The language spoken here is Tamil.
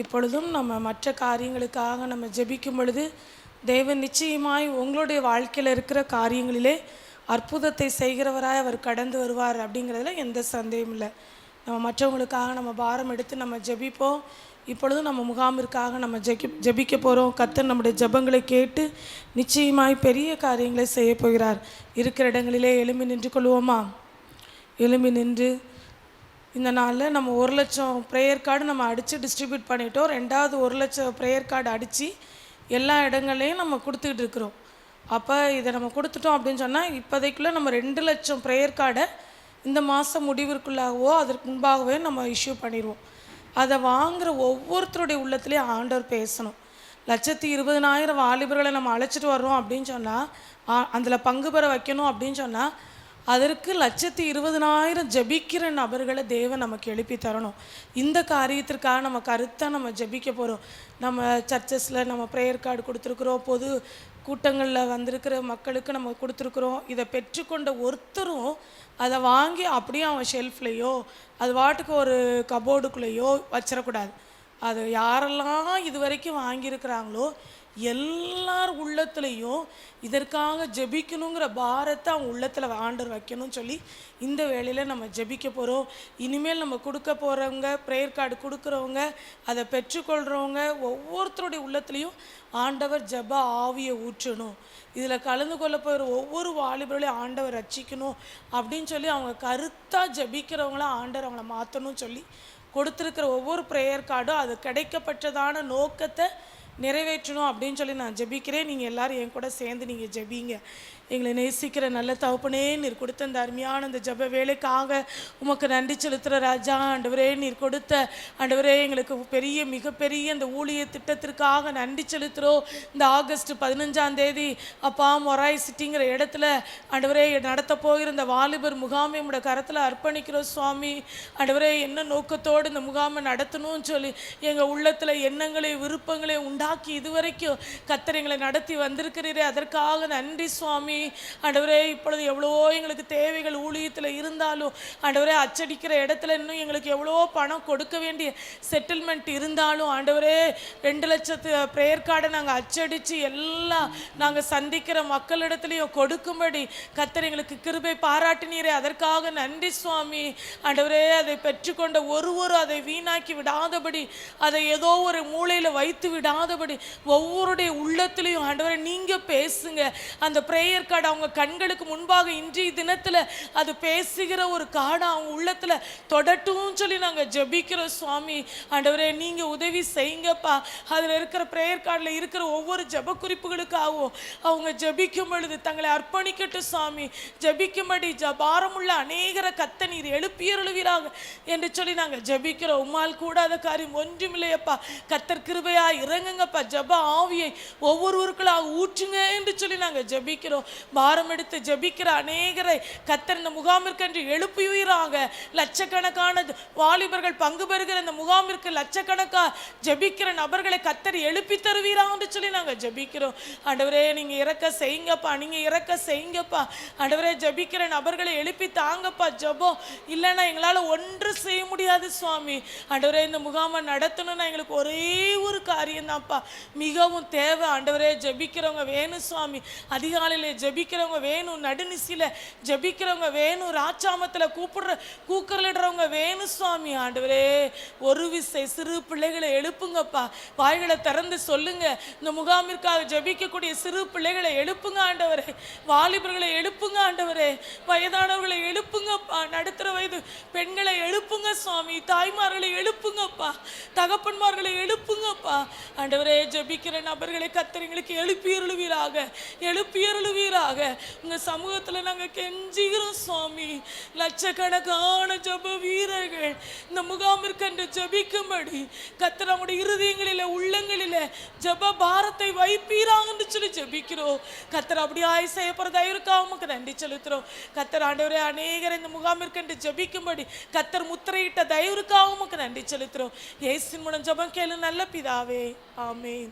இப்பொழுதும் நம்ம மற்ற காரியங்களுக்காக நம்ம ஜெபிக்கும் பொழுது தேவன் நிச்சயமாய் உங்களுடைய வாழ்க்கையில் இருக்கிற காரியங்களிலே அற்புதத்தை செய்கிறவராய் அவர் கடந்து வருவார் அப்படிங்கிறதுல எந்த சந்தேகமும் இல்லை. நம்ம மற்றவங்களுக்காக நம்ம பாரம் எடுத்து நம்ம ஜெபிப்போம். இப்பொழுதும் நம்ம முகாமிற்காக நம்ம ஜெபிக்க போகிறோம். கர்த்தர் நம்முடைய ஜெபங்களை கேட்டு நிச்சயமாய் பெரிய காரியங்களை செய்ய போகிறார். இருக்கிற இடங்களிலே எழும்பி நின்று கொள்வோமா? எழும்பி நின்று இந்த நாளில் நம்ம 1,00,000 ப்ரேயர் கார்டு நம்ம அடித்து டிஸ்ட்ரிபியூட் பண்ணிட்டோம். 2வது 1,00,000 ப்ரேயர் கார்டு அடித்து எல்லா இடங்களையும் நம்ம கொடுத்துக்கிட்டு இருக்கிறோம். அப்போ இதை நம்ம கொடுத்துட்டோம் அப்படின்னு சொன்னால் இப்போதைக்குள்ளே நம்ம 2,00,000 ப்ரேயர் கார்டை இந்த மாதம் முடிவிற்குள்ளாகவோ அதற்கு முன்பாகவே நம்ம இஷ்யூ பண்ணிடுவோம். அதை வாங்குகிற ஒவ்வொருத்தருடைய உள்ளத்துலேயும் ஆண்டவர் பேசணும். 1,20,000 வாலிபர்களை நம்ம அழைச்சிட்டு வர்றோம் அப்படின்னு சொன்னால் அதில் பங்கு பெற வைக்கணும் அப்படின்னு சொன்னால் அதற்கு 1,20,000 ஜெபிக்கிற நபர்களை தேவன் நமக்கு எழுப்பி தரணும். இந்த காரியத்திற்காக நம்ம கருத்தாக நம்ம ஜெபிக்க போகிறோம். நம்ம சர்ச்சஸில் நம்ம ப்ரேயர் கார்டு கொடுத்துருக்குறோம். பொது கூட்டங்களில் வந்திருக்கிற மக்களுக்கு நம்ம கொடுத்துருக்குறோம். இதை பெற்றுக்கொண்ட ஒருத்தரும் அதை வாங்கி அப்படியே அவன் ஷெல்ஃப்லேயோ அது வாட்டுக்கு ஒரு கபோர்டுக்குள்ளேயோ வச்சிடக்கூடாது. அது யாரெல்லாம் இது வரைக்கும் வாங்கியிருக்கிறாங்களோ எல்லார் உள்ளத்துலேயும் இதற்காக ஜெபிக்கணுங்கிற பாரத்தை அவங்க உள்ளத்தில் ஆண்டவர் வைக்கணும்னு சொல்லி இந்த வேளையில் நம்ம ஜெபிக்க போகிறோம். இனிமேல் நம்ம கொடுக்க போகிறவங்க, ப்ரேயர் கார்டு கொடுக்குறவங்க, அதை பெற்றுக்கொள்கிறவங்க ஒவ்வொருத்தருடைய உள்ளத்துலேயும் ஆண்டவர் ஜெப ஆவியை ஊற்றணும். இதில் கலந்து கொள்ள போகிற ஒவ்வொரு வாலிபர்களையும் ஆண்டவர் ரட்சிக்கணும் அப்படின்னு சொல்லி அவங்க கருத்தாக ஜெபிக்கிறவங்களாம் ஆண்டவர் அவங்கள மாற்றணும்னு சொல்லி கொடுத்துருக்கிற ஒவ்வொரு ப்ரேயர் கார்டும் அது கிடைக்கப்பட்டதான நோக்கத்தை நிறைவேற்றணும் அப்படின்னு சொல்லி நான் ஜெபிக்கிறேன். நீங்கள் எல்லோரும் என் கூட சேர்ந்து நீங்கள் ஜெபிங்க. எங்களை நேசிக்கிற நல்ல தகப்பனே, நீர் கொடுத்த இந்த அருமையான இந்த ஜெப வேலைக்காக உமக்கு நன்றி செலுத்துகிற ராஜா. ஆண்டவரே, நீர் கொடுத்த ஆண்டவரே எங்களுக்கு பெரிய மிகப்பெரிய இந்த ஊழிய திட்டத்திற்காக நன்றி செலுத்துகிறோம். இந்த ஆகஸ்ட் 15ஆம் தேதி அப்பா மொராய் சிட்டிங்கிற இடத்துல ஆண்டவரே நடத்த போகிற இந்த வாலிபர் முகாமை உங்களோட கரத்தில் அர்ப்பணிக்கிறோம் சுவாமி. ஆண்டவரே, என்ன நோக்கத்தோடு இந்த முகாமை நடத்தணும்னு சொல்லி எங்கள் உள்ளத்தில் எண்ணங்களை விருப்பங்களை உண்டாக்கி இதுவரைக்கும் கர்த்தர் எங்களை நடத்தி வந்திருக்கிறீரே, அதற்காக நன்றி சுவாமி. ஆண்டவரே, இப்பொழுது எவ்வளவோ எங்களுக்கு தேவைகள் ஊழியத்தில் இருந்தாலும் ஆண்டவரே, அச்சடிக்கிற இடத்துல இன்னும் எங்களுக்கு எவ்வளவோ பணம் கொடுக்க வேண்டிய செட்டில்மெண்ட் இருந்தாலும் ஆண்டவரே 2,00,000 ப்ரேயர் கார்டை நாங்கள் அச்சடித்து எல்லாம் நாங்கள் சந்திக்கிற மக்களிடத்துலையும் கொடுக்கும்படி கர்த்தர் எங்களுக்கு கிருபை பாராட்டினீரே, அதற்காக நன்றி சுவாமி. ஆண்டவரே, அதை பெற்றுக்கொண்ட ஒருவரும் அதை வீணாக்கி விடாதபடி, அதை ஏதோ ஒரு மூலையில் வைத்து விடாதபடி ஒவ்வொருடைய உள்ளத்திலையும் ஆண்டவரே நீங்கள் பேசுங்க. அந்த ப்ரேயர் கார்டு அவங்க கண்களுக்கு முன்பாக இன்றைய தினத்தில் அது பேசுகிற ஒரு கார்டு அவங்க உள்ளத்தில் தொடட்டும் சொல்லி நாங்கள் ஜெபிக்கிறோம் சுவாமி. ஆண்டவரே, நீங்கள் உதவி செய்யுங்கப்பா. அதில் இருக்கிற ப்ரேயர் கார்டில் இருக்கிற ஒவ்வொரு ஜெப குறிப்புகளுக்காகவும் அவங்க ஜெபிக்கும் பொழுது தங்களை அர்ப்பணிக்கட்டும் சுவாமி. ஜெபிக்கும்படி பாரமுள்ள அநேகரை கர்த்தர் நீர் எழுப்பியருளுவீராக என்று சொல்லி நாங்கள் ஜெபிக்கிறோம். உம்மால் கூடாத காரியம் ஒன்றுமில்லையப்பா. கர்த்தர் கிருபையா இறங்குங்கப்பா. ஜெப ஆவியை ஒவ்வொருவருக்குள்ளாக ஊற்றுங்க என்று சொல்லி நாங்கள் ஜெபிக்கிறோம். பாரம் எடுத்து ஜெபிக்கிற அநேகரை கர்த்தர் இந்த முகாமிற்கு எழுப்புவீராக. லட்சக்கணக்கான வாலிபர்கள் பங்கு பெறுகிற இந்த முகாமிற்கு லட்சக்கணக்காக ஜெபிக்கிற நபர்களை கர்த்தர் எழுப்பி தருவீராக என்று சொல்லி நாங்கள் ஜெபிக்கிறோம். ஆண்டவரே, நீங்கள் இறக்க செய்யுங்கப்பா. நீங்கள் இறக்க செய்யுங்கப்பா. ஆண்டவரே, ஜெபிக்கிற நபர்களை எழுப்பி தாங்கப்பா. ஜெபம் இல்லைன்னா எங்களால் ஒன்று செய்ய முடியாது சுவாமி. ஆண்டவரே, இந்த முகாமை நடத்தணும்னா எங்களுக்கு ஒரே ஒரு காரியம்தான்ப்பா மிகவும் தேவை. ஆண்டவரே, ஜெபிக்கிறவங்க வேணும் சுவாமி. அதிகாலையில் ஜெபிக்கிறவங்க வேணும், நடுநிசியில் ஜெபிக்கிறவங்க வேணும், ராச்சாமத்தில் கூக்குரலிடுறவங்க வேணும் சுவாமி. ஆண்டவரே, ஒரு விசை சிறு பிள்ளைகளை எழுப்புங்கப்பா. வாய்களை திறந்து சொல்லுங்க. இந்த முகாமிற்காக ஜெபிக்கக்கூடிய சிறு பிள்ளைகளை எழுப்புங்க ஆண்டவரே. வாலிபர்களை எழுப்புங்க ஆண்டவரே. வயதானவர்களை எழுப்புங்கப்பா. நடுத்தர வயது பெண்களை எழுப்புங்க சுவாமி. தாய்மார்களை எழுப்புங்கப்பா. தகப்பன்மார்களை எழுப்புங்கப்பா. ஆண்டவரே, ஜெபிக்கிற நபர்களை கர்த்தர் எங்களுக்கு எழுப்பியருளுவீராக. உங்கள் சமூகத்தில் நாங்கள் கெஞ்சுகிறோம் சுவாமி. லட்சக்கணக்கான ஜெப வீரர்கள் இந்த முகாமிற்கு ஜெபிக்கும்படி கர்த்தர் நம்முடைய இருதயங்களில் உள்ளங்களில் ஜெப பாரத்தை வைப்பீராக என்று சொல்லி ஜெபிக்கிறோம். கர்த்தர் அப்படியாய் செய்யப்படுற தயவுக்காக உமக்கு நன்றி செலுத்துகிறோம். கர்த்தர் ஆண்டவரே, அநேகர் இந்த முகாமிற்கு ஜெபிக்கும்படி கர்த்தர் முத்திரையிட்ட தயவுக்காக உமக்கு நன்றி செலுத்துகிறோம். இயேசுவின் மூலம் ஜெபம் கேளு நல்ல பிதாவே, ஆமென்.